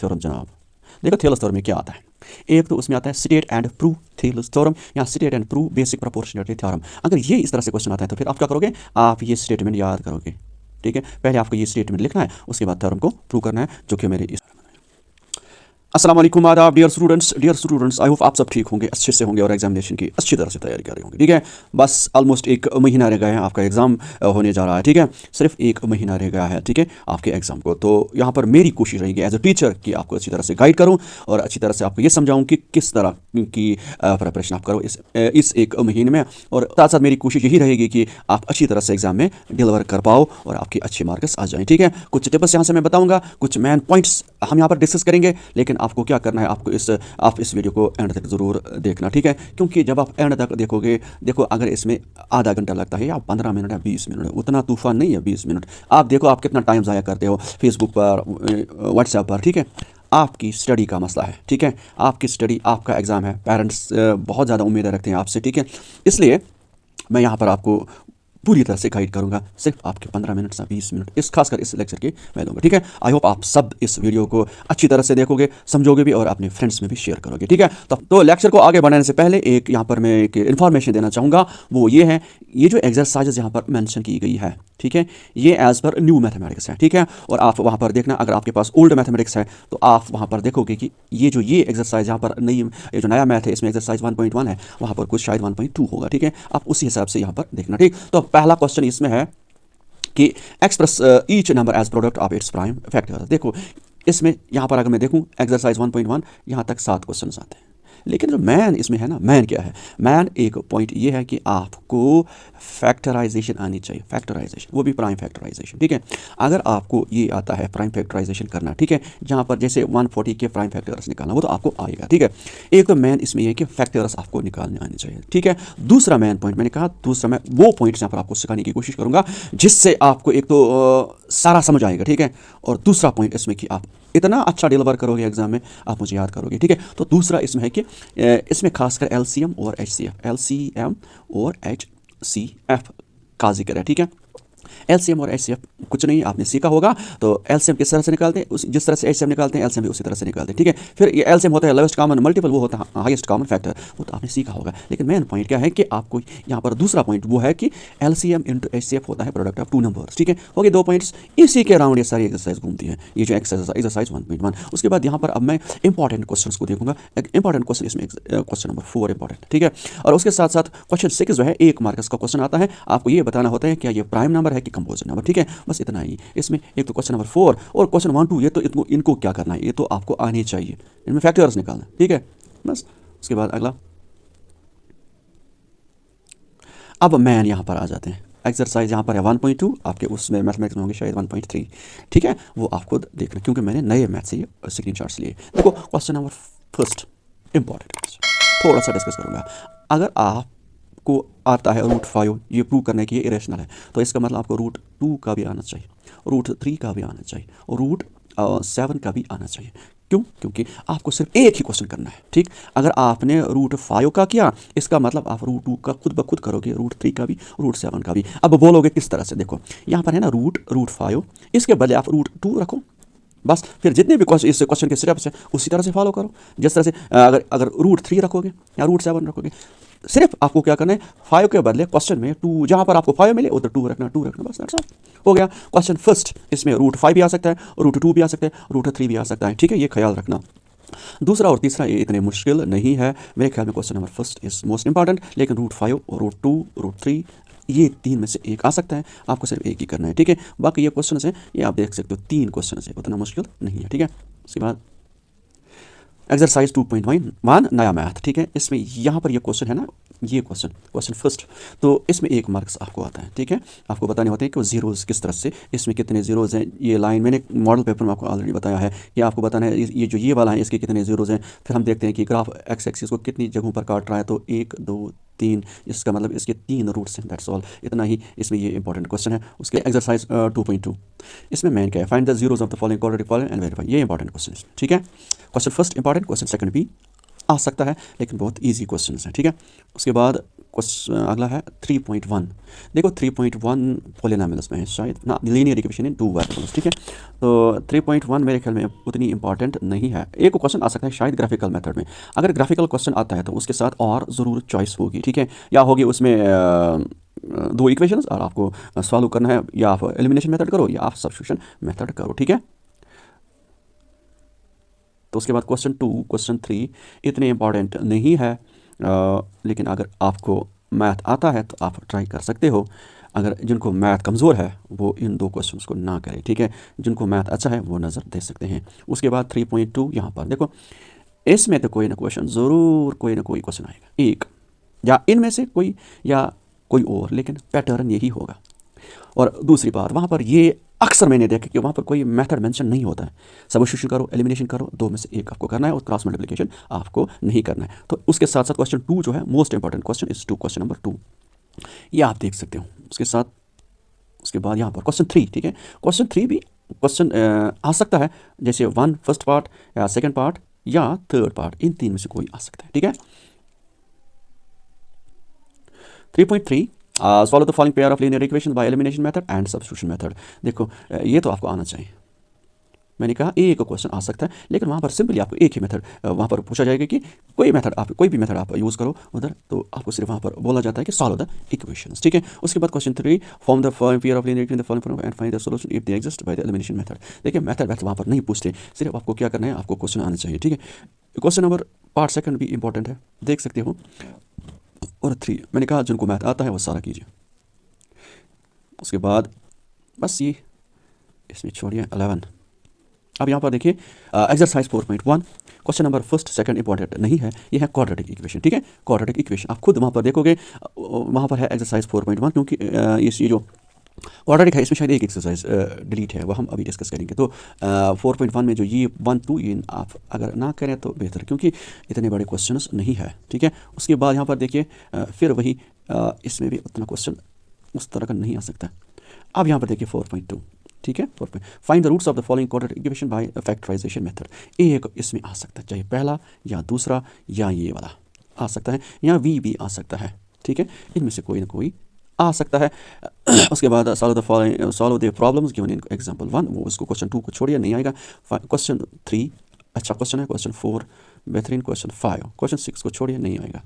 Theorem जनाब। देखो Thales theorem में क्या आता है, एक तो उसमें आता है state and prove Thales theorem या state and prove basic proportionality theorem. अगर ये इस तरह से क्वेश्चन आता है तो फिर आप क्या करोगे, आप ये स्टेटमेंट याद करोगे। ठीक है, पहले आपको ये स्टेटमेंट लिखना है, उसके बाद थ्योरम को प्रूव करना है, जो कि मेरे इस अस्सलाम वालेकुम आदाब डियर स्टूडेंट्स, आई होप आप सब ठीक होंगे, अच्छे से होंगे और एग्जामिनेशन की अच्छी तरह से तैयारी कर रहे होंगे। ठीक है, बस ऑलमोस्ट एक महीना रह गया है, आपका एग्ज़ाम होने जा रहा है। ठीक है, सिर्फ एक महीना रह गया है। ठीक है, आपके एग्ज़ाम को। तो यहाँ पर मेरी कोशिश रहेगी एज अ टीचर कि आपको अच्छी तरह से गाइड करूँ और अच्छी तरह से आपको ये समझाऊँ कि किस तरह की प्रिपरेशन आप करो इस एक महीने में। और साथ साथ मेरी कोशिश यही रहेगी कि आप अच्छी तरह से एग्ज़ाम में डिलीवर कर पाओ और आपके अच्छे मार्क्स आ जाएँ। ठीक है, कुछ टिप्स यहाँ से मैं बताऊँगा, कुछ मेन पॉइंट्स हम यहाँ पर डिस्कस करेंगे, लेकिन आपको क्या करना है, आपको आप इस वीडियो को एंड तक ज़रूर देखना। ठीक है, क्योंकि जब आप एंड तक देखोगे, देखो अगर इसमें आधा घंटा लगता है या 15 मिनट या 20 मिनट, उतना तूफान नहीं है 20 मिनट। आप देखो आप कितना टाइम ज़ाया करते हो फेसबुक पर, व्हाट्सएप पर। ठीक है, आपकी स्टडी का मसला है। ठीक है, आपकी स्टडी, आपका एग्ज़ाम है, पेरेंट्स बहुत ज़्यादा उम्मीदें रखते हैं आपसे। ठीक है, इसलिए मैं यहाँ पर आपको पूरी तरह से गाइड करूंगा, सिर्फ आपके 15 मिनट से 20 मिनट इस खासकर इस लेक्चर की मैं लूँगा। ठीक है, आई होप आप सब इस वीडियो को अच्छी तरह से देखोगे, समझोगे भी और अपने फ्रेंड्स में भी शेयर करोगे। ठीक है, तो लेक्चर को आगे बढ़ाने से पहले एक यहाँ पर मैं एक इन्फॉर्मेशन देना चाहूँगा, वो ये है, ये जो एक्सरसाइजेज यहाँ पर मेंशन की गई है, ठीक है, ये एज़ पर न्यू मैथमेटिक्स है। ठीक है, और आप वहाँ पर देखना, अगर आपके पास ओल्ड मैथमेटिक्स है तो आप वहाँ पर देखोगे कि ये एक्सरसाइज यहाँ पर नई, ये जो नया मैथ है, इसमें एक्सरसाइज 1.1 है, वहाँ पर कुछ शायद 1.2 होगा। ठीक है, आप उसी हिसाब से यहाँ पर देखना। ठीक, तो पहला क्वेश्चन इसमें है कि express each number as product of its prime factor. देखो इसमें यहाँ पर अगर मैं देखूँ एक्सरसाइज 1.1 यहाँ तक 7 क्वेश्चन आते हैं, लेकिन जो मैन इसमें है ना, मैन क्या है, मैन एक पॉइंट ये है कि आपको फैक्टराइजेशन आनी चाहिए, फैक्टराइजेशन, वो भी प्राइम फैक्टराइजेशन। ठीक है, अगर आपको ये आता है प्राइम फैक्टराइजेशन करना, ठीक है, जहाँ पर जैसे 140 के प्राइम फैक्टर्स निकालना, वो तो आपको आएगा। ठीक है, एक तो मैन इसमें ये कि फैक्टर्स आपको निकालने आने चाहिए। ठीक है, दूसरा मैन पॉइंट मैंने कहा, दूसरा मैं वो पॉइंट्स यहाँ पर आपको सिखाने की कोशिश करूँगा जिससे आपको एक तो सारा समझ आएगा। ठीक है, और दूसरा पॉइंट इसमें कि आप इतना अच्छा डिलीवर करोगे एग्जाम में, आप मुझे याद करोगे। ठीक है, तो दूसरा इसमें है कि इसमें खासकर एलसीएम और एचसीएफ, एलसीएम और एचसीएफ का जिक्र है। ठीक है, एलसीएम और एचसीएफ कुछ नहीं आपने सीखा होगा, तो एलसीएम किस तरह से निकालते हैं, जिस तरह से एचसीएफ निकालते हैं, एलसीएम भी उसी तरह से निकालते हैं। ठीक है, फिर ये एलसीएम होता है लोएस्ट कॉमन मल्टीपल, वो होता है हाईएस्ट कॉमन फैक्टर, वो तो आपने सीखा होगा। लेकिन मेन पॉइंट क्या है कि आपको यहाँ पर दूसरा पॉइंट वो है कि एलसीएम इंटू एचसीएफ होता है प्रोडक्ट ऑफ टू नंबर्स। ठीक है, हो गए 2 पॉइंट्स, इसी के अराउंड ये सारी एक्सरसाइज घूमती है, ये जो एक्सरसाइज 1.1। उसके बाद यहाँ पर अब मैं इंपॉर्टेंट क्वेश्चन को देखूंगा। इंपॉर्टेंट क्वेश्चन इसमें क्वेश्चन नंबर 4 इंपॉर्टेंट। ठीक है, और उसके साथ साथ क्वेश्चन 6 जो है 1 मार्क्स का क्वेश्चन आता है, आपको ये बताना होता है क्या ये प्राइम नंबर है कि कंपोजिट नंबर। ठीक है, बस इतना ही इसमें। एक तो क्वेश्चन नंबर 4 और क्वेश्चन 1 2, ये तो इनको क्या करना है, ये तो आपको आने चाहिए, इनमें फैक्टर्स निकालना। ठीक है, बस। उसके बाद अगला, अब मैन यहाँ पर आ जाते हैं। एक्सरसाइज यहाँ पर है 1.2, आपके उसमें मैथमेटिक्स में होंगे शायद 1.3। ठीक है, वो आपको देखना, क्योंकि मैंने नए मैथ से ये स्क्रीनशॉट्स लिए। देखो question number first important question, थोड़ा सा डिस्कस करूँगा। अगर आपको आता है √5 ये प्रूव करने की ये इरेशनल है, तो इसका मतलब आपको √2 का भी आना चाहिए, √3 का भी आना चाहिए और √7 का भी आना चाहिए। क्यों? क्योंकि आपको सिर्फ एक ही क्वेश्चन करना है। ठीक, अगर आपने √5 का किया, इसका मतलब आप √2 का खुद ब खुद करोगे, √3 का भी, √7 का भी। अब बोलोगे किस तरह से, देखो यहाँ पर है ना √5, इसके बदले आप √2 रखो, बस। फिर जितने भी क्वेश्चन इस क्वेश्चन के स्टेप्स हैं उसी तरह से फॉलो करो, जिस तरह से अगर √3 रखोगे या √7 रखोगे, सिर्फ आपको क्या करना है, 5 के बदले क्वेश्चन में 2, जहाँ पर आपको 5 मिले उधर 2 रखना, बस दैट्स ऑल, हो गया क्वेश्चन फर्स्ट। इसमें √5 भी आ सकता है, √2 भी आ सकता है, √3 भी आ सकता है। ठीक है, ये ख्याल रखना। दूसरा और तीसरा ये इतने मुश्किल नहीं है मेरे ख्याल में, question number first is most important, लेकिन √5 और √2 √3 ये 3 में से एक आ सकता है, आपको सिर्फ एक ही करना है। ठीक है, बाकी ये क्वेश्चन है, ये आप देख सकते हो 3 क्वेश्चन है, उतना मुश्किल नहीं है। ठीक है, उसके बाद एक्सरसाइज 2.1 नया मैथ। ठीक है, इसमें यहाँ पर ये क्वेश्चन है ना, ये क्वेश्चन फर्स्ट, तो इसमें 1 मार्क्स आपको आता है। ठीक है, आपको बताने होते हैं कि वो जीरोज़ किस तरह से, इसमें कितने जीरोज़ हैं, ये लाइन मैंने मॉडल पेपर में आपको ऑलरेडी बताया है कि आपको बताना है ये जो ये वाला है इसके कितने जीरोज़ हैं। फिर हम देखते हैं कि ग्राफ एक्स एक्सिस को कितनी जगहों पर काट रहा है, तो 1 2 3, इसका मतलब इसके 3 रूट्स हैं, दैट्स ऑल, इतना ही इसमें ये इंपॉर्टेंट क्वेश्चन है। उसके एक्सरसाइज 2.2, इसमें मैन क्या है, find the zeros of the following quadratic polynomial and verify, ये इंपॉर्टेंट क्वेश्चन है। ठीक है, question first important, question second भी आ सकता है, लेकिन बहुत ईजी क्वेश्चन है। ठीक है, उसके बाद अगला है 3.1। देखो 3.1 पॉलिनॉमियल्स में है शायद ना, लीनियर इक्वेशन इन 2 वेरिएबल्स, ठीक है। तो 3.1 मेरे ख्याल में उतनी इंपॉर्टेंट नहीं है। एक को क्वेश्चन आ सकता है शायद ग्राफिकल मेथड में। अगर ग्राफिकल क्वेश्चन आता है तो उसके साथ और ज़रूर चॉइस होगी, ठीक है। या होगी उसमें दो इक्वेशंस और आपको सॉल्व करना है, या आप एलिमिनेशन मेथड करो या आप सब्स्टिट्यूशन मेथड करो, ठीक है। तो उसके बाद क्वेश्चन 2, क्वेश्चन 3 इतने इंपॉर्टेंट नहीं है, लेकिन अगर आपको मैथ आता है तो आप ट्राई कर सकते हो। अगर जिनको मैथ कमज़ोर है वो इन दो क्वेश्चंस को ना करें, ठीक है। जिनको मैथ अच्छा है वो नज़र दे सकते हैं। उसके बाद 3.2 यहाँ पर देखो, इसमें तो कोई ना क्वेश्चन ज़रूर कोई ना कोई क्वेश्चन आएगा, एक या इनमें से कोई या कोई और, लेकिन पैटर्न यही होगा। और दूसरी बात, वहाँ पर ये अक्सर मैंने देखा कि वहाँ पर कोई मेथड मेंशन नहीं होता है। सब्स्टिट्यूशन करो, एलिमिनेशन करो, दो में से एक आपको करना है और क्रॉस मल्टीप्लिकेशन आपको नहीं करना है। तो उसके साथ साथ क्वेश्चन 2 जो है मोस्ट इंपॉर्टेंट क्वेश्चन इस 2, क्वेश्चन नंबर 2 ये आप देख सकते हो। उसके साथ उसके बाद यहाँ पर क्वेश्चन 3, ठीक है। क्वेश्चन 3 भी क्वेश्चन आ सकता है, जैसे 1 फर्स्ट पार्ट या सेकेंड पार्ट या थर्ड पार्ट, इन तीन में से कोई आ सकता है, ठीक है। 3.3 solve the following pair of linear equation by elimination method and substitution method. देखो ये तो आपको आना चाहिए। मैंने कहा एक क्वेश्चन आ सकता है, लेकिन वहाँ पर सिंपली आपको एक ही मेथड वहाँ पर पूछा जाएगा कि कोई मेथड आप कोई भी मेथड आप यूज़ करो उधर, तो आपको सिर्फ वहाँ पर बोला जाता है कि सॉल्व द इक्वेशंस, ठीक है। उसके बाद question 3, form the pair of linear equation the following and find the solution if they exist by the elimination method. देखिए मेथड वहाँ पर नहीं पूछते, सिर्फ आपको क्या करना है, आपको क्वेश्चन आना चाहिए, ठीक है। क्वेश्चन नंबर पार्ट सेकंड भी इंपॉर्टेंट है, देख सकते हो। और 3 मैंने कहा जिनको मैथ आता है वो सारा कीजिए। उसके बाद बस ये इसमें छोड़िए 11। अब यहाँ पर देखिए exercise 4.1 question number first second important नहीं है, ये है क्वाड्रेटिक इक्वेशन, ठीक है। क्वाड्रेटिक इक्वेशन आप खुद वहाँ पर देखोगे, वहाँ पर है एक्सरसाइज 4.1, क्योंकि ये जो क्वाड्रेटिक है इसमें शायद एक एक्सरसाइज डिलीट है, वो हम अभी डिस्कस करेंगे। तो 4.1 में जो ये 1, 2 ये आप अगर ना करें तो बेहतर, क्योंकि इतने बड़े क्वेश्चंस नहीं है, ठीक है। उसके बाद यहाँ पर देखिए फिर वही इसमें भी उतना क्वेश्चन उस तरह का नहीं आ सकता। अब यहाँ पर देखिए 4.2, ठीक है। Find the roots of the following quadratic equation by factorisation method. एक इसमें आ सकता है, चाहे पहला या दूसरा या ये वाला आ सकता है, या वी भी आ सकता है, ठीक है। इनमें से कोई ना कोई आ सकता है। उसके बाद solve the problems given in example 1, वो उसको क्वेश्चन 2 को छोड़िए, नहीं आएगा। क्वेश्चन 3 अच्छा क्वेश्चन है, क्वेश्चन 4 बेहतरीन, क्वेश्चन 5, क्वेश्चन 6 को छोड़िए, नहीं आएगा।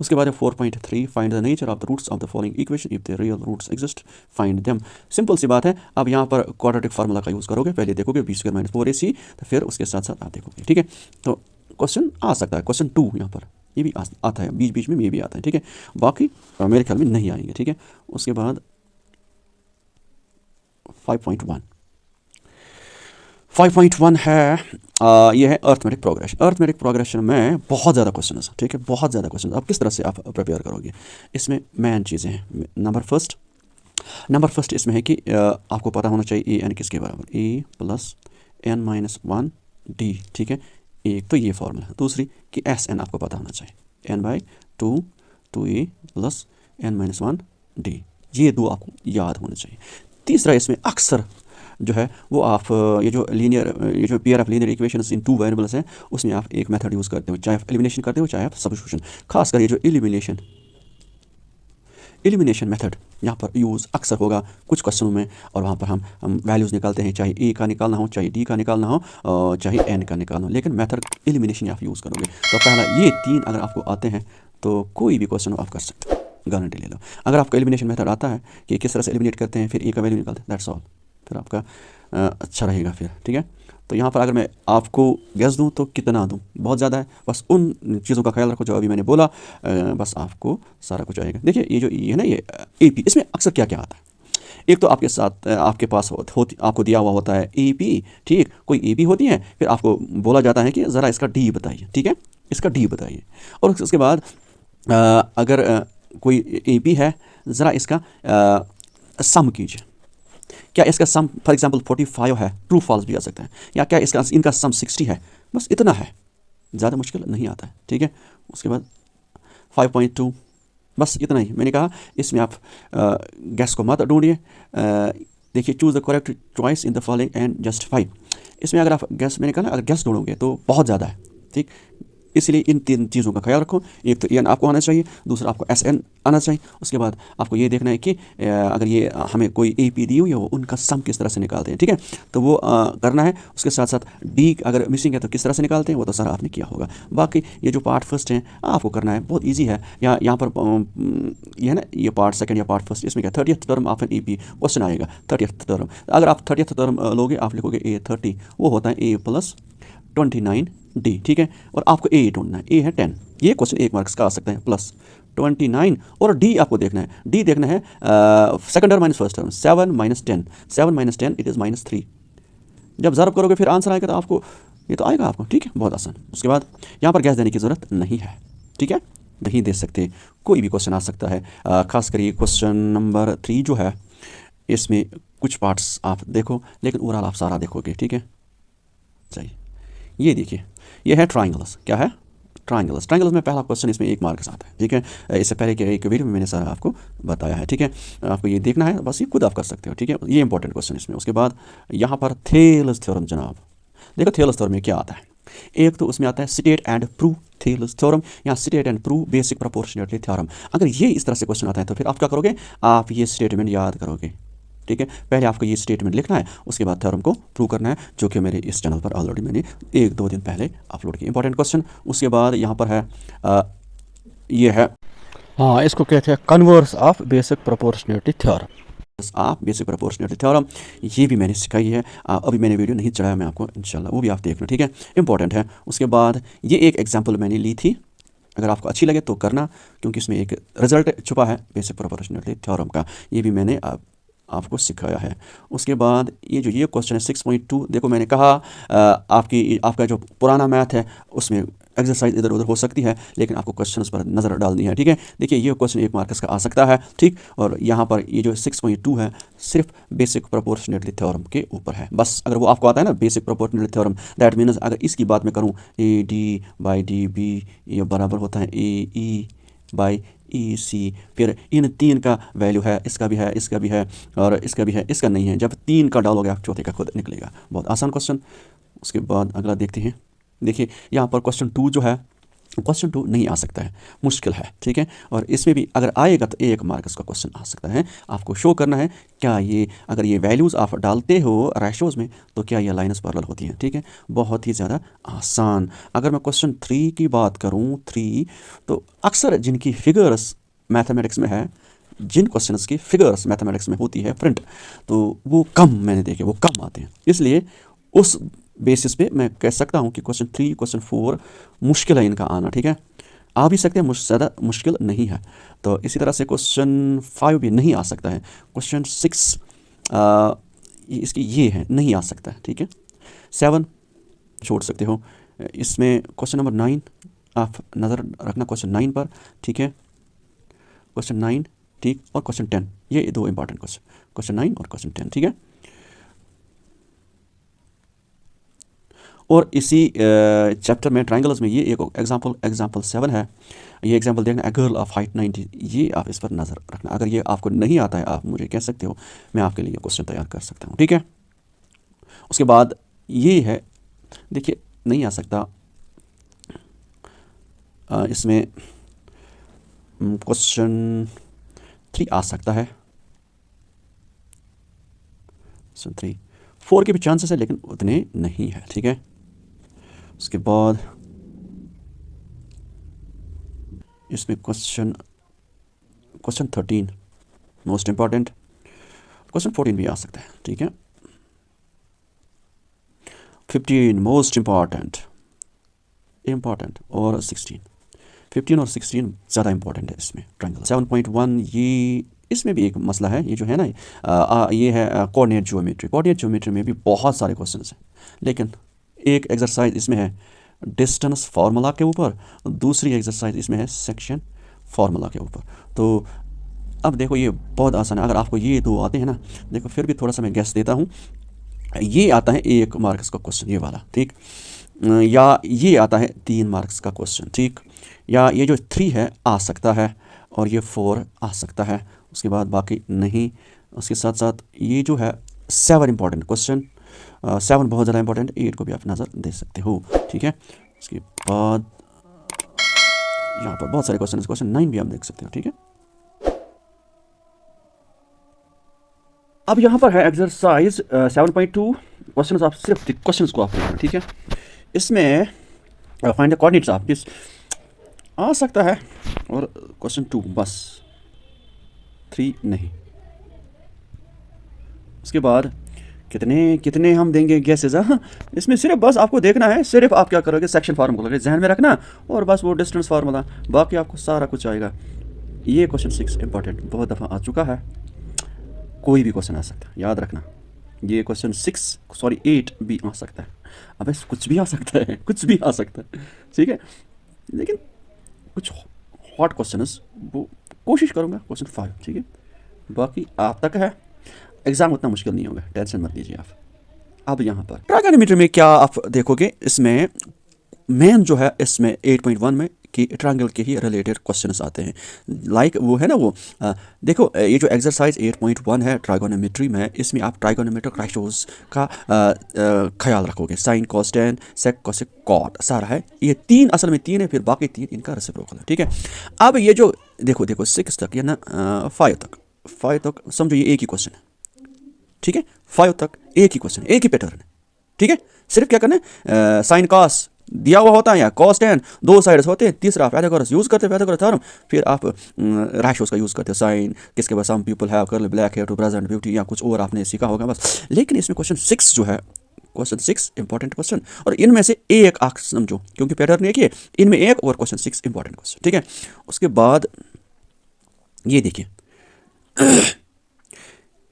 उसके बाद 4.3 find the nature of the roots of the following equation if the real roots exist find them. Simple सी बात है। अब यहाँ पर क्वाड्रेटिक फार्मूला का यूज़ करोगे, पहले देखोगे b² - 4ac, तो फिर उसके साथ साथ आप देखोगे, ठीक है। तो क्वेश्चन आ सकता है, क्वेश्चन 2 यहाँ पर ये भी आता है, बीच बीच में ये भी आता है, ठीक है। बाकी मेरे ख्याल में नहीं आएंगे, ठीक है। उसके बाद 5.1 है, ये है अर्थमेटिक प्रोग्रेशन। अर्थमेटिक प्रोग्रेशन में बहुत ज़्यादा क्वेश्चन है, ठीक है, बहुत ज़्यादा क्वेश्चन। अब किस तरह से आप प्रिपेयर करोगे, इसमें मेन चीज़ें हैं। नंबर फर्स्ट इसमें है कि आपको पता होना चाहिए ए एन किसके बराबर, a + n - 1 d, ठीक है। एक तो ये फॉर्मूला है। दूसरी कि Sn आपको पता होना चाहिए, n/2 2a + n - 1 d, ये दो आपको याद होने चाहिए। तीसरा इसमें अक्सर जो है वो आप ये जो pair of linear equations in 2 variables हैं, उसमें आप एक मेथड यूज़ करते हो, चाहे आप एलिमिनेशन करते हो चाहे आप सब्स्टिट्यूशन। खासकर ये जो एलिमिनेशन मेथड यहाँ पर यूज़ अक्सर होगा कुछ क्वेश्चनों में, और वहाँ पर हम वैल्यूज़ निकालते हैं, चाहे ए का निकालना हो, चाहे डी का निकालना हो, चाहे एन का निकालना हो, लेकिन मेथड एलिमिनेशन आप यूज़ करोगे। तो पहला ये 3 अगर आपको आते हैं तो कोई भी क्वेश्चन आप कर सकते हो, गारंटी ले लो। अगर आपको एलिमिनेशन मेथड आता है कि किस तरह से एलिमिनेट करते हैं, फिर ए का वैल्यू निकालते हैं, दैट्स ऑल, फिर आपका अच्छा रहेगा फिर, ठीक है। तो यहाँ पर अगर मैं आपको गैस दूँ तो कितना दूँ, बहुत ज़्यादा है, बस उन चीज़ों का ख्याल रखो जो अभी मैंने बोला, बस आपको सारा कुछ आएगा। देखिए ये जो ये है ना, ये AP, इसमें अक्सर क्या क्या आता है। एक तो आपके साथ आपके पास आपको दिया हुआ होता है AP, ठीक, कोई AP होती है, फिर आपको बोला जाता है कि ज़रा इसका D बताइए, ठीक है, इसका D बताइए। और उसके बाद अगर कोई AP है, ज़रा इसका सम कीजिए, क्या इसका सम फॉर एग्जांपल 45 है, ट्रू फॉल्स भी आ सकता है, या क्या इनका सम 60 है, बस इतना है, ज़्यादा मुश्किल नहीं आता है, ठीक है। उसके बाद 5.2 बस इतना ही। मैंने कहा इसमें आप गैस को मत ढूंढिए, देखिए choose the correct choice in the following and justify. इसमें अगर आप गैस, मैंने कहा ना, अगर गैस ढूंढोगे तो बहुत ज़्यादा है, ठीक, इसलिए इन तीन चीज़ों का ख्याल रखो। एक तो एन आपको आना चाहिए, दूसरा आपको एस एन आना चाहिए। उसके बाद आपको ये देखना है कि अगर ये हमें कोई ए पी दी हुई हो उनका सम किस तरह से निकालते हैं, ठीक है। तो वो करना है। उसके साथ साथ डी अगर मिसिंग है तो किस तरह से निकालते हैं वो तो सारा आपने किया होगा। बाकी ये जो पार्ट फर्स्ट है आपको करना है, बहुत ईजी है। यहाँ पर ये है ना, ये पार्ट सेकंड या पार्ट फर्स्ट, इसमें क्या 30th term of an A P question आएगा। 30th टर्म अगर आप 30th टर्म लोगे, आप लिखोगे ए 30, वो होता है ए प्लस 29 डी, ठीक है। और आपको ए ढूंढना है, ए है 10, ये क्वेश्चन 1 मार्क्स का आ सकता है, प्लस 29। और डी आपको देखना है, डी देखना है second term minus first term, 7 minus 10, 7 minus 10 it is -3। जब ज़रब करोगे फिर आंसर आएगा तो आपको ये तो आएगा आपको, ठीक है, बहुत आसान। उसके बाद यहाँ पर गैस देने की ज़रूरत नहीं है, ठीक है, नहीं दे सकते, कोई भी क्वेश्चन आ सकता है। खास कर ये क्वेश्चन नंबर 3 जो है इसमें कुछ पार्ट्स आप देखो, लेकिन ओवरऑल आप सारा देखोगे, ठीक है। सही, ये देखिए, ये है ट्राइंगल्स। क्या है? ट्राइंगल्स। ट्राइंगल्स में पहला क्वेश्चन इसमें 1 मार्क्स आता है, ठीक है। इससे पहले कि एक वीडियो में मैंने सारा आपको बताया है, ठीक है। आपको ये देखना है, बस ये खुद आप कर सकते हो, ठीक है। ये इंपॉर्टेंट क्वेश्चन इसमें। उसके बाद यहाँ पर थेल्स थ्योरम जनाब, देखो थेल्स थ्योरम में क्या आता है। एक तो उसमें आता है state and prove Thales theorem या state and prove basic proportionality theorem. अगर ये इस तरह से क्वेश्चन आता है तो फिर आप क्या करोगे, आप ये स्टेटमेंट याद करोगे, ठीक है। पहले आपको ये स्टेटमेंट लिखना है, उसके बाद थ्योरम को प्रूव करना है, जो कि मेरे इस चैनल पर ऑलरेडी मैंने 1-2 दिन पहले अपलोड किया। Important question. उसके बाद यहाँ पर है ये है, हाँ, इसको कहते हैं converse of basic proportionality theorem. आप बेसिक प्रोपोर्शनलिटी थ्योरम ये भी मैंने सिखाई है, अभी मैंने वीडियो नहीं चढ़ाया, मैं आपको इंशाल्लाह वो भी आप देखना, ठीक है, इंपॉर्टेंट है। उसके बाद ये एक एग्जांपल मैंने ली थी, अगर आपको अच्छी लगे तो करना, क्योंकि इसमें एक रिजल्ट छुपा है बेसिक प्रोपोर्शनलिटी थ्योरम का, ये भी मैंने आपको सिखाया है। उसके बाद ये क्वेश्चन है 6.2। देखो मैंने कहा आपका जो पुराना मैथ है उसमें एक्सरसाइज इधर उधर हो सकती है, लेकिन आपको क्वेश्चन पर नज़र डालनी है, ठीक है। देखिए ये क्वेश्चन 1 मार्क्स का आ सकता है, ठीक। और यहाँ पर ये जो 6.2 है सिर्फ बेसिक प्रोपोर्शनलिटी थ्योरम के ऊपर है, बस। अगर वो आपको आता है ना basic proportionality theorem, that means अगर इसकी बात मैं करूँ, A D by D B ये बराबर होता है ए ई बाई ई सी, फिर इन 3 का वैल्यू है, इसका भी है, इसका भी है, और इसका भी है, इसका नहीं है। जब 3 का डालोगे आप चौथे का खुद निकलेगा। बहुत आसान क्वेश्चन। उसके बाद अगला देखते हैं। देखिए यहाँ पर क्वेश्चन 2 जो है, क्वेश्चन 2 नहीं आ सकता है, मुश्किल है, ठीक है। और इसमें भी अगर आएगा तो 1 मार्क्स का क्वेश्चन आ सकता है। आपको शो करना है क्या ये, अगर ये वैल्यूज़ आप डालते हो रेशोज़ में तो क्या ये लाइन्स पैरेलल होती हैं, ठीक है। बहुत ही ज़्यादा आसान। अगर मैं क्वेश्चन 3 की बात करूँ, 3 तो अक्सर जिनकी फिगर्स मैथमेटिक्स में है, जिन क्वेश्चंस की फिगर्स मैथमेटिक्स में होती है प्रिंट, तो वो कम मैंने देखे, वो कम आते हैं। इसलिए उस बेसिस पे मैं कह सकता हूँ कि क्वेश्चन 3, क्वेश्चन 4 मुश्किल है इनका आना, ठीक है। आ भी सकते हैं, ज़्यादा मुश्किल नहीं है। तो इसी तरह से क्वेश्चन 5 भी नहीं आ सकता है। क्वेश्चन 6 इसकी ये है, नहीं आ सकता है, ठीक है। 7 छोड़ सकते हो। इसमें क्वेश्चन नंबर 9 आप नज़र रखना, क्वेश्चन 9 पर, ठीक है। क्वेश्चन 9, ठीक, और क्वेश्चन 10, ये 2 इंपॉर्टेंट क्वेश्चन, क्वेश्चन 9 और क्वेश्चन 10, ठीक है। और इसी चैप्टर में ट्राइंगल्स में ये एक एग्जांपल 7 है। ये एग्जांपल देखना, ए गर्ल ऑफ हाइट 90, ये आप इस पर नज़र रखना। अगर ये आपको नहीं आता है आप मुझे कह सकते हो, मैं आपके लिए क्वेश्चन तैयार कर सकता हूँ, ठीक है। उसके बाद ये है, देखिए नहीं आ सकता इसमें क्वेश्चन 3 आ सकता है, क्वेश्चन 3, 4 के भी चांसेस है लेकिन उतने नहीं है, ठीक है। उसके बाद इसमें क्वेश्चन 13 मोस्ट इम्पॉर्टेंट, क्वेश्चन 14 भी आ सकता है, ठीक है। 15 मोस्ट इम्पॉर्टेंट और 15 और 16 ज़्यादा इंपॉर्टेंट है इसमें। ट्रायंगल 7.1 ये इसमें भी एक मसला है, ये जो है ना ये है कोऑर्डिनेट ज्योमेट्री। कोऑर्डिनेट ज्योमेट्री में भी बहुत सारे क्वेश्चन हैं, लेकिन एक एक्सरसाइज इसमें है डिस्टेंस फार्मूला के ऊपर, दूसरी एक्सरसाइज इसमें है सेक्शन फार्मूला के ऊपर। तो अब देखो ये बहुत आसान है। अगर आपको ये 2 आते हैं ना, देखो फिर भी थोड़ा सा मैं गेस देता हूँ, ये आता है 1 मार्क्स का क्वेश्चन, ये वाला, ठीक, या ये आता है 3 मार्क्स का क्वेश्चन, ठीक, या ये जो 3 है आ सकता है, और ये 4 आ सकता है। उसके बाद बाकी नहीं। उसके साथ साथ ये जो है 7 इंपॉर्टेंट क्वेश्चन, 7 बहुत ज़्यादा इंपॉर्टेंट, 8 को भी आप नज़र दे सकते हो, ठीक है। उसके बाद यहाँ पर बहुत सारे क्वेश्चन, क्वेश्चन 9 भी हम देख सकते हो, ठीक है। अब यहाँ पर है एक्सरसाइज 7.2 क्वेश्चन, आप सिर्फ क्वेश्चन को आप देखना, ठीक है। इसमें find the coordinates of this आ सकता है, और क्वेश्चन 2 बस, 3 नहीं। उसके बाद कितने कितने हम देंगे गैसेज, हाँ इसमें सिर्फ बस आपको देखना है, सिर्फ आप क्या करोगे, सेक्शन फार्मूला जहन में रखना, और बस वो डिस्टेंस फार्मूला, बाकी आपको सारा कुछ आएगा। ये क्वेश्चन 6 इंपॉर्टेंट, बहुत दफ़ा आ चुका है, कोई भी क्वेश्चन आ सकता है, याद रखना। ये क्वेश्चन 8 भी आ सकता है, अब कुछ भी आ सकता है, कुछ भी आ सकता है, ठीक है। लेकिन कुछ हॉट क्वेश्चन वो कोशिश करूँगा क्वेश्चन 5, ठीक है। बाकी आप तक है, एग्ज़ाम उतना मुश्किल नहीं होगा, टेंशन मत लीजिए आप। अब यहाँ पर ट्राइगोनोमेट्री में क्या आप देखोगे, इसमें मेन जो है, इसमें 8.1 में कि ट्रायंगल के ही रिलेटेड क्वेश्चंस आते हैं। लाइक वो है ना वो देखो, ये जो एक्सरसाइज 8.1 है ट्राइगोनोमेट्री में, इसमें आप ट्राइगोनोमेट्रिक रेशियोज का ख्याल रखोगे, sine cos tan sec cosec cot सारा है। ये 3 असल में 3 है, फिर बाकी 3 इनका रेसिप्रोकल है, ठीक है। अब ये जो देखो 6 तक या ना 5 तक समझो ये एक ही क्वेश्चन है, ठीक है। 5 तक एक ही क्वेश्चन, एक ही पैटर्न है, ठीक है। सिर्फ क्या करना है, साइन कॉस दिया हुआ होता है या कॉस टेन, 2 साइड्स होते हैं, तीसरा आप पाइथागोरस यूज़ करते हैं, पाइथागोरस थ्योरम, फिर आप रेशियोज का यूज़ करते हो, साइन किसके पास, some people have curly black hair to present beauty, या कुछ और आपने सीखा होगा बस। लेकिन इसमें क्वेश्चन 6 जो है, क्वेश्चन 6 इंपॉर्टेंट क्वेश्चन, और इनमें से एक आप समझो, क्योंकि पैटर्न एक ही है, इनमें एक और क्वेश्चन 6 इंपॉर्टेंट क्वेश्चन, ठीक है। उसके बाद ये देखिए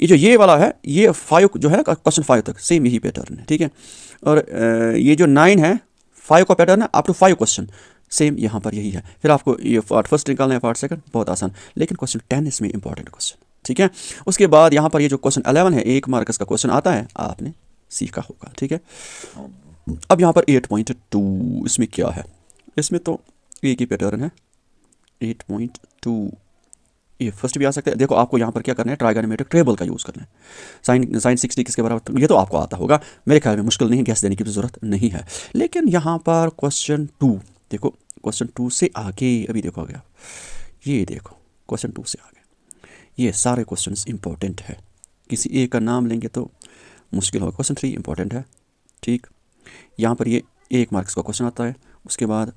ये जो ये वाला है, ये 5 जो है क्वेश्चन 5 तक सेम यही पैटर्न है, ठीक है। और ये जो 9 है, 5 का पैटर्न है, अप टू 5 क्वेश्चन सेम यहाँ पर यही है। फिर आपको ये पार्ट फर्स्ट निकालना है, पार्ट सेकंड, बहुत आसान। लेकिन क्वेश्चन 10 इसमें इंपॉर्टेंट क्वेश्चन, ठीक है। उसके बाद यहाँ पर ये जो क्वेश्चन 11 है, 1 मार्क्स का क्वेश्चन आता है, आपने सीखा होगा, ठीक है। अब यहाँ पर 8.2 इसमें क्या है, इसमें तो एक ही पैटर्न है, 8.2 ये फर्स्ट भी आ सकता है। देखो आपको यहाँ पर क्या करना है, ट्राइगोनोमेट्रिक टेबल का यूज़ करना है। साइन 60 किसके बराबर, ये तो आपको आता होगा, मेरे ख्याल में मुश्किल नहीं, गैस देने की भी ज़रूरत नहीं है। लेकिन यहाँ पर क्वेश्चन 2 देखो, क्वेश्चन 2 से आगे अभी देखो आगे, ये देखो क्वेश्चन 2 से आगे ये सारे क्वेश्चन इंपॉर्टेंट है, किसी एक का नाम लेंगे तो मुश्किल होगा। क्वेश्चन 3 इंपॉर्टेंट है, ठीक। यहाँ पर ये 1 मार्क्स का क्वेश्चन आता है। उसके बाद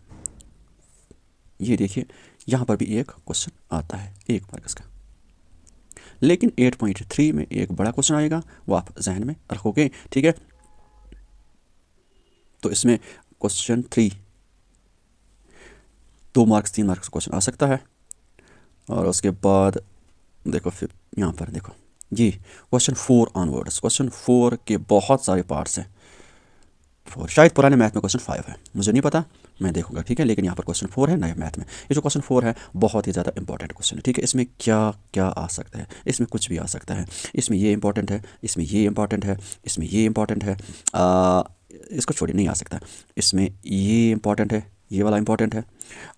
ये देखिए यहाँ पर भी एक क्वेश्चन आता है 1 मार्क्स का। लेकिन 8.3 में एक बड़ा क्वेश्चन आएगा, वो आप जहन में रखोगे, ठीक है। तो इसमें क्वेश्चन 3 2 मार्क्स 3 मार्क्स का क्वेश्चन आ सकता है। और उसके बाद देखो फिर यहाँ पर देखो ये क्वेश्चन 4 ऑनवर्ड्स, क्वेश्चन 4 के बहुत सारे पार्ट्स हैं। 4 शायद पुराने मैथ में क्वेश्चन 5 है, मुझे नहीं पता, मैं देखूंगा, ठीक है। लेकिन यहाँ पर क्वेश्चन 4 है नए मैथ में। ये जो क्वेश्चन 4 है बहुत ही ज़्यादा इंपॉर्टेंट क्वेश्चन है, ठीक है। इसमें क्या क्या आ सकता है, इसमें कुछ भी आ सकता है। इसमें ये इंपॉर्टेंट है, इसमें ये इंपॉर्टेंट है, इसमें ये इंपॉर्टेंट है, इसको छोड़िए नहीं आ सकता। इसमें ये इंपॉर्टेंट है, ये वाला इंपॉर्टेंट है,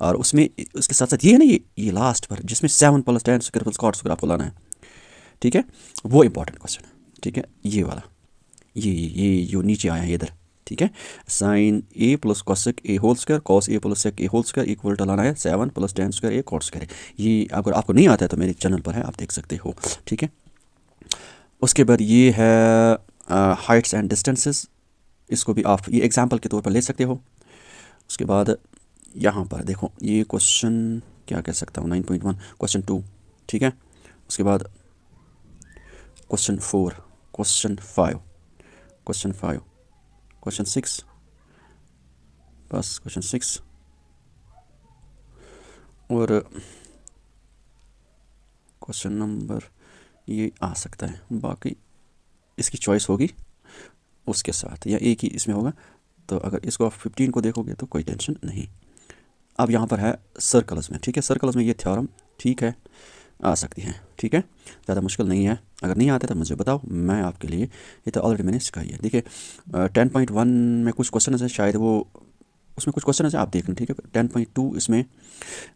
और उसमें उसके साथ साथ ये है ना, ये लास्ट पर जिसमें 7 + 10 स्क्वायर + cot स्क्वायर आपको लाना है, ठीक है, वो इंपॉर्टेंट क्वेश्चन है, ठीक है। ये वाला ये जो नीचे आया है इधर, ठीक है, sine a + cosec a whole square cos a + sec a whole square equal to लाना है 7 + 10 स्क्वायर a cot स्क्वायर। ये अगर आपको नहीं आता है तो मेरे चैनल पर है, आप देख सकते हो, ठीक है। उसके बाद ये है हाइट्स एंड डिस्टेंसेस, इसको भी आप ये एग्जांपल के तौर पर ले सकते हो। उसके बाद यहाँ पर देखो ये क्वेश्चन क्या कह सकता हूँ, 9.1 क्वेश्चन 2, ठीक है। उसके बाद क्वेश्चन 4, क्वेश्चन 5, क्वेश्चन 5, क्वेश्चन 6, बस क्वेश्चन 6, और क्वेश्चन नंबर ये आ सकता है। बाकी इसकी चॉइस होगी उसके साथ, या एक ही इसमें होगा। तो अगर इसको आप 15 को देखोगे तो कोई टेंशन नहीं। अब यहाँ पर है सर्कल्स में, ठीक है। सर्कल्स में ये थ्योरम ठीक है आ सकती हैं, ठीक है, ज़्यादा मुश्किल नहीं है। अगर नहीं आते तो मुझे बताओ, मैं आपके लिए, ये तो ऑलरेडी मैंने सिखाई है। देखिए 10.1 में कुछ क्वेश्चन है, शायद वो उसमें कुछ क्वेश्चन है आप देख लें, ठीक है। 10.2 इसमें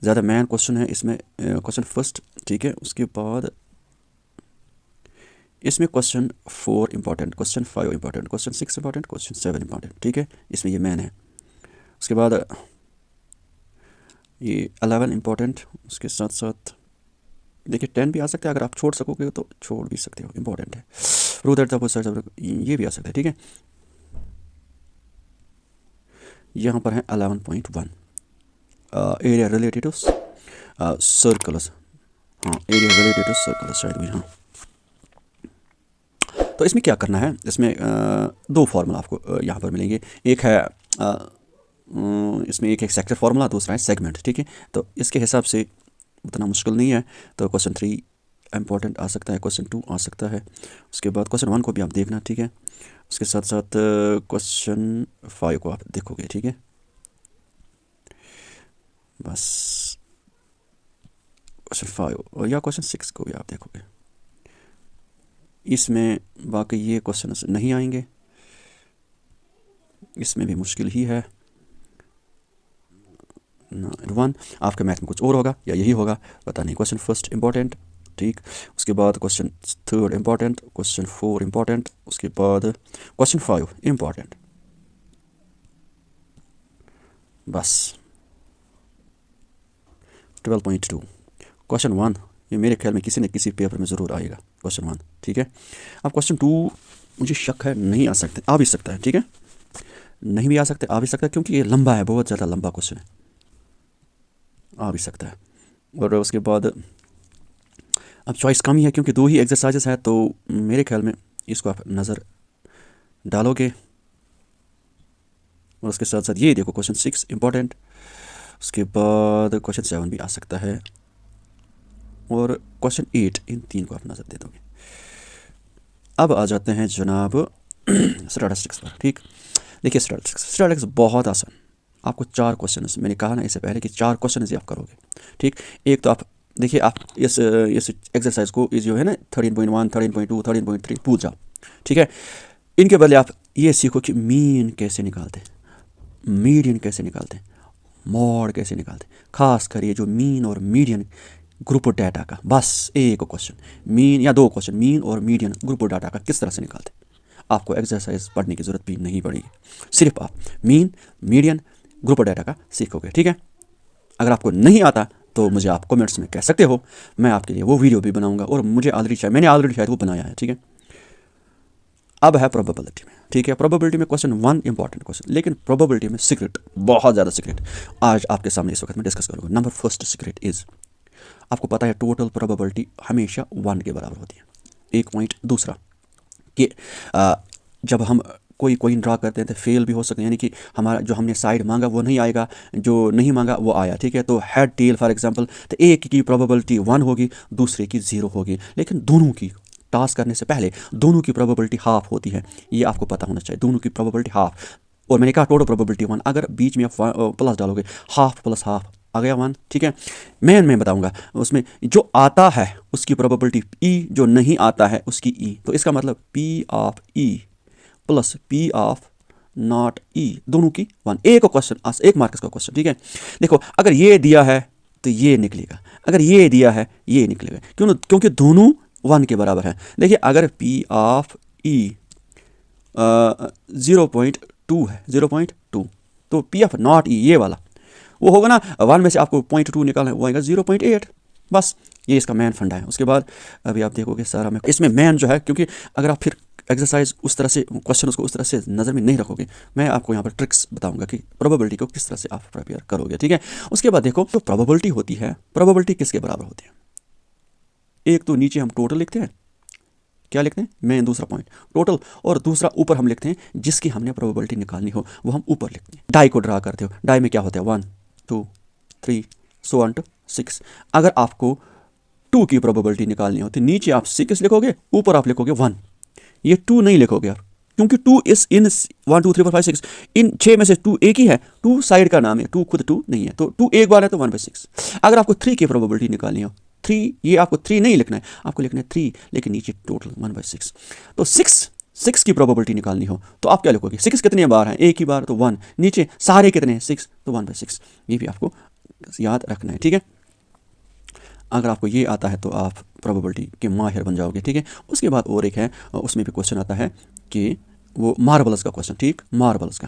ज़्यादा मेन क्वेश्चन है, इसमें क्वेश्चन फर्स्ट, ठीक है। उसके बाद इसमें question 4 important, question 5 important, question 6 important, question 7 important, ठीक है, इसमें ये मेन है। उसके बाद ये 11 इम्पोर्टेंट, उसके साथ साथ देखिए 10 भी आ सकता है, अगर आप छोड़ सकोगे तो छोड़ भी सकते हो, इम्पोर्टेंट है। प्रूव दैट द पोस्ट, ये भी आ सकता है, ठीक है। यहाँ पर है 11.1 एरिया रिलेटेड टू सर्कल्स, हाँ एरिया रिलेटेड टू सर्कल्स शायद भी, हाँ। तो इसमें क्या करना है, इसमें दो फार्मूला आपको यहाँ पर मिलेंगे। एक है इसमें एक है सेक्टर फार्मूला, दूसरा है सेगमेंट, ठीक है। तो इसके हिसाब से उतना मुश्किल नहीं है। तो क्वेश्चन 3 इम्पोर्टेंट आ सकता है, क्वेश्चन 2 आ सकता है, उसके बाद क्वेश्चन 1 को भी आप देखना, ठीक है। उसके साथ साथ क्वेश्चन 5 को आप देखोगे, ठीक है। बस क्वेश्चन 5 या क्वेश्चन 6 को भी आप देखोगे। इसमें बाकी ये क्वेश्चन नहीं आएंगे, इसमें भी मुश्किल ही है। 1 आपके मैथ में कुछ और होगा या यही होगा, पता नहीं। क्वेश्चन फर्स्ट इम्पोर्टेंट, ठीक। उसके बाद क्वेश्चन 3 इम्पोर्टेंट, क्वेश्चन 4 इम्पोर्टेंट, उसके बाद क्वेश्चन 5 इम्पोर्टेंट। बस 12.2 क्वेश्चन 1 ये मेरे ख्याल में किसी न किसी पेपर में ज़रूर आएगा, क्वेश्चन 1, ठीक है। अब क्वेश्चन 2 मुझे शक है नहीं आ सकते, आ भी सकता है, ठीक है। नहीं भी आ सकते, आ भी सकता है, क्योंकि ये लंबा है, बहुत ज़्यादा लंबा क्वेश्चन है, आ भी सकता है। और उसके बाद अब चॉइस कम ही है, क्योंकि 2 ही एक्सरसाइजेस है, तो मेरे ख्याल में इसको आप नज़र डालोगे। और उसके साथ साथ ये देखो क्वेश्चन 6 इम्पोर्टेंट, उसके बाद क्वेश्चन 7 भी आ सकता है, और क्वेश्चन 8, इन 3 को आप नज़र दे दोगे। अब आ जाते हैं जनाब स्टैटिस्टिक्स पर, ठीक। देखिए स्टैटिस्टिक्स बहुत आसान, आपको 4 क्वेश्चन, मैंने कहा ना इससे पहले कि 4 क्वेश्चन ही आप करोगे, ठीक। एक तो आप देखिए, आप इस एक्सरसाइज को इस जो है ना 13.1, 13.2, 13.3 भूल जाओ, ठीक है। इनके बदले आप ये सीखो कि मीन कैसे निकालते, मीडियन कैसे निकालते, मॉड कैसे निकालते, खास कर ये जो मीन और मीडियन ग्रुप डाटा का, बस एक क्वेश्चन मीन या 2 क्वेश्चन मीन और मीडियन ग्रुप डाटा का किस तरह से निकालते। आपको एक्सरसाइज पढ़ने की ज़रूरत भी नहीं पड़ेगी, सिर्फ आप मीन मीडियन ग्रुप डाटा का सीखोगे, ठीक है। अगर आपको नहीं आता तो मुझे आप कमेंट्स में कह सकते हो, मैं आपके लिए वो वीडियो भी बनाऊंगा, और मैंने ऑलरेडी शायद वो बनाया है, ठीक है। अब है प्रोबेबिलिटी में, ठीक है। प्रोबेबिलिटी में क्वेश्चन 1 इंपॉर्टेंट क्वेश्चन, लेकिन प्रोबेबिलिटी में सीक्रेट, बहुत ज़्यादा सीक्रेट आज आपके सामने इस वक्त मैं डिस्कस करूँगा। नंबर फर्स्ट सीक्रेट इज़, आपको पता है टोटल प्रोबेबिलिटी हमेशा 1 के बराबर होती है। एक पॉइंट दूसरा कि जब हम कोई कोइन ड्रा करते हैं तो फेल भी हो सकते हैं, यानी कि हमारा जो हमने साइड मांगा वो नहीं आएगा, जो नहीं मांगा वो आया, ठीक है। तो हेड टेल फॉर एग्जांपल, तो एक की प्रोबेबिलिटी 1 होगी, दूसरे की 0 होगी, लेकिन दोनों की टास्क करने से पहले दोनों की प्रोबेबिलिटी हाफ होती है, ये आपको पता होना चाहिए, दोनों की प्रोबेबिलिटी हाफ। और मैंने कहा टोटल प्रोबेबिलिटी 1, अगर बीच में आप प्लस डालोगे, हाफ प्लस हाफ आ गया 1, ठीक है। मैं बताऊंगा उसमें जो आता है उसकी प्रोबेबिलिटी ई, जो नहीं आता है उसकी ई, तो इसका मतलब P of E plus P of not E, दोनों की 1। एक क्वेश्चन, एक मार्क्स का क्वेश्चन, ठीक है। देखो अगर ये दिया है तो ये निकलेगा, अगर ये दिया है ये निकलेगा, क्योंकि दोनों 1 के बराबर है। देखिए अगर पी ऑफ ई 0.2 है, 0.2, तो पी ऑफ नॉट ई ये वाला वो होगा ना, 1 में से आपको 0.2 निकालना है, वो आएगा 0.8, बस ये इसका मेन फंडा है। उसके बाद अभी आप देखोगे सारा में इसमें मेन जो है, क्योंकि अगर आप फिर एक्सरसाइज उस तरह से क्वेश्चन उसको उस तरह से नज़र में नहीं रखोगे, मैं आपको यहाँ पर ट्रिक्स बताऊंगा कि प्रोबेबिलिटी को किस तरह से आप प्रिपेयर करोगे, ठीक है। उसके बाद देखो जो प्रोबेबिलिटी होती है, प्रोबेबिलिटी किसके बराबर होती है। एक तो नीचे हम टोटल लिखते हैं, क्या लिखते हैं, मेन दूसरा पॉइंट टोटल, और दूसरा ऊपर हम लिखते हैं जिसकी हमने प्रोबेबिलिटी निकालनी हो वो हम ऊपर लिखते हैं। डाई को ड्रा करते हो, डाई में क्या होता है 1 2 3 सो ऑन टू 6। अगर आपको 2 की प्रोबेबिलिटी निकालनी हो तो नीचे आप 6 लिखोगे, ऊपर आप लिखोगे 1। ये 2 नहीं लिखोगे आप, क्योंकि 2 इस इन 1 2 3 4 5 6, इन 6 में से 2 एक ही है, 2 साइड का नाम है, 2 खुद 2 नहीं है, तो 2 एक बार है तो 1/6। अगर आपको 3 की प्रोबेबिलिटी निकालनी हो, 3, ये आपको 3 नहीं लिखना है, आपको लिखना है 3, लेकिन नीचे टोटल 1/6। तो 6 की प्रोबेबिलिटी निकालनी हो तो आप क्या लिखोगे, 6 कितने बार हैं, एक ही बार तो 1, नीचे सारे कितने हैं 6, तो 1/6। ये भी आपको याद रखना है, ठीक है। अगर आपको ये आता है तो आप प्रोबेबिलिटी के माहिर बन जाओगे, ठीक है। उसके बाद और एक है, उसमें भी क्वेश्चन आता है कि वो मार्बल्स का क्वेश्चन, ठीक, मार्बल्स का।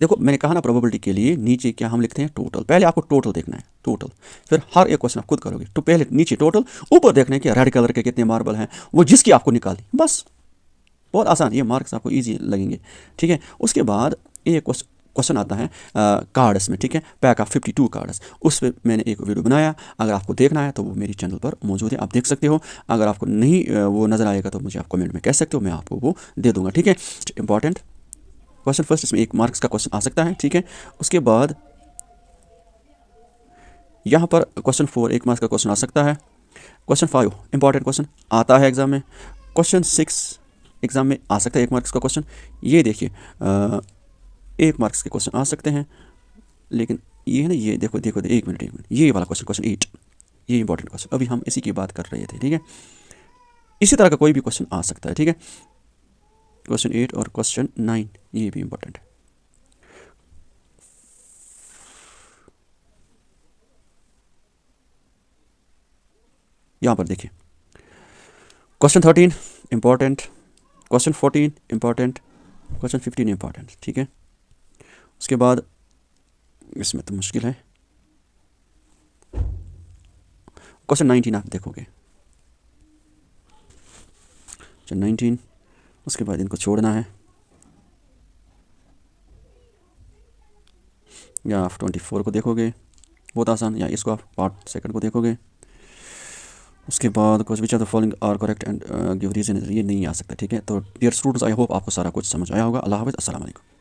देखो मैंने कहा ना प्रोबेबिलिटी के लिए नीचे क्या हम लिखते हैं टोटल, पहले आपको टोटल देखना है टोटल, फिर हर एक क्वेश्चन आप खुद करोगे तो पहले नीचे टोटल, ऊपर देखना है कि रेड कलर के कितने मार्बल हैं, वो जिसकी आपको निकाली बस, बहुत आसान, ये मार्क्स आपको इजी लगेंगे। ठीक है, उसके बाद एक क्वेश्चन आता है कार्ड्स में, ठीक है, पैक ऑफ 52 कार्ड्स, उस पर मैंने एक वीडियो बनाया, अगर आपको देखना है तो वो मेरी चैनल पर मौजूद है, आप देख सकते हो। अगर आपको नहीं वो नज़र आएगा तो मुझे आप कमेंट में कह सकते हो, मैं आपको वो दे दूंगा। ठीक है, इंपॉर्टेंट क्वेश्चन फर्स्ट, इसमें 1 मार्क्स का क्वेश्चन आ सकता है। ठीक है, उसके बाद यहाँ पर क्वेश्चन 4 1 मार्क्स का क्वेश्चन आ सकता है। क्वेश्चन 5 इंपॉर्टेंट क्वेश्चन आता है एग्जाम में। क्वेश्चन 6 एग्जाम में आ सकता है 1 मार्क्स का क्वेश्चन। ये देखिए 1 मार्क्स के क्वेश्चन आ सकते हैं, लेकिन ये है ना, ये देखो देखो, एक मिनट, ये वाला क्वेश्चन, क्वेश्चन 8, ये इंपॉर्टेंट क्वेश्चन, अभी हम इसी की बात कर रहे थे। ठीक है, इसी तरह का कोई भी क्वेश्चन आ सकता है। ठीक है, क्वेश्चन 8 और क्वेश्चन 9 ये भी इंपॉर्टेंट है। यहाँ पर देखिए question 13 important, question 14 important, question 15 important. ठीक है, उसके बाद इसमें तो मुश्किल है, क्वेश्चन 19 आप देखोगे, क्वेश्चन 19, उसके बाद इनको छोड़ना है, या आप 24 को देखोगे, बहुत आसान, या इसको आप पार्ट सेकंड को देखोगे। उसके बाद कुछ which are the following are correct and give reason, ये नहीं आ सकता। ठीक है, तो डियर स्टूडेंट्स, आई होप आपको सारा कुछ समझ आया होगा। अल्लाह हाफ़िज़, अस्सलाम वालेकुम।